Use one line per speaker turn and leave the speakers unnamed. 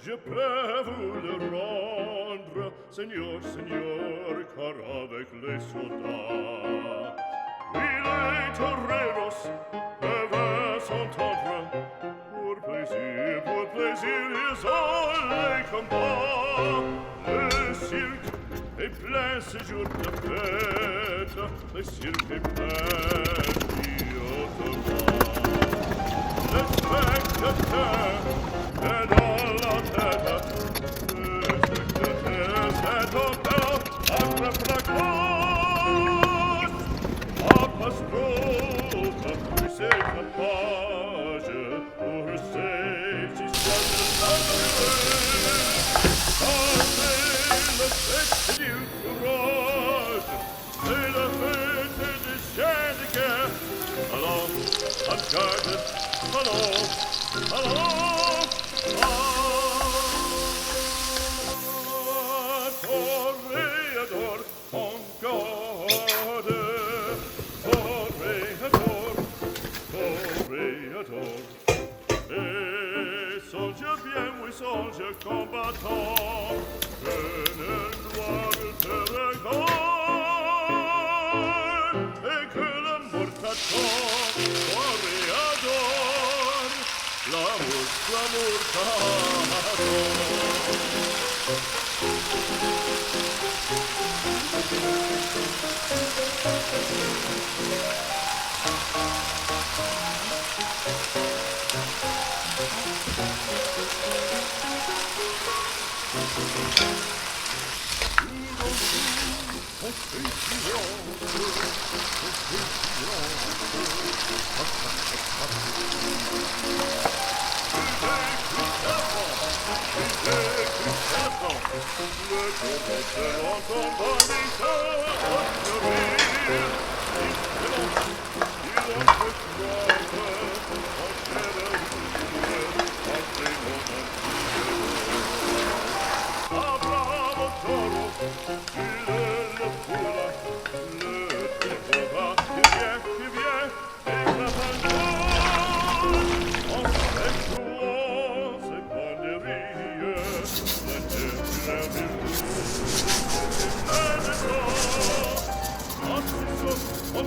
je peux vous le rendre, Seigneur, Seigneur, car avec les soldats, oui, les toreros peuvent s'entendre, pour plaisir, ils ont les combats. Le cirque est plein ce jour de fête, le cirque est plein d'idiotes. Le spectateur est dans la tête, le spectateur s'est opéré, attrape la cloche, apostrophe, puis c'est capage, pour safety stand the le sexe du courage, c'est la fête des chiens de guerre. Allons, unguarded, allons, allons, Toréador, en garde, Toréador. Et songe bien, oui, songe combattant, que le noir te regarde, et que l'amour t'attend, Toréador, l'amour t'attend. On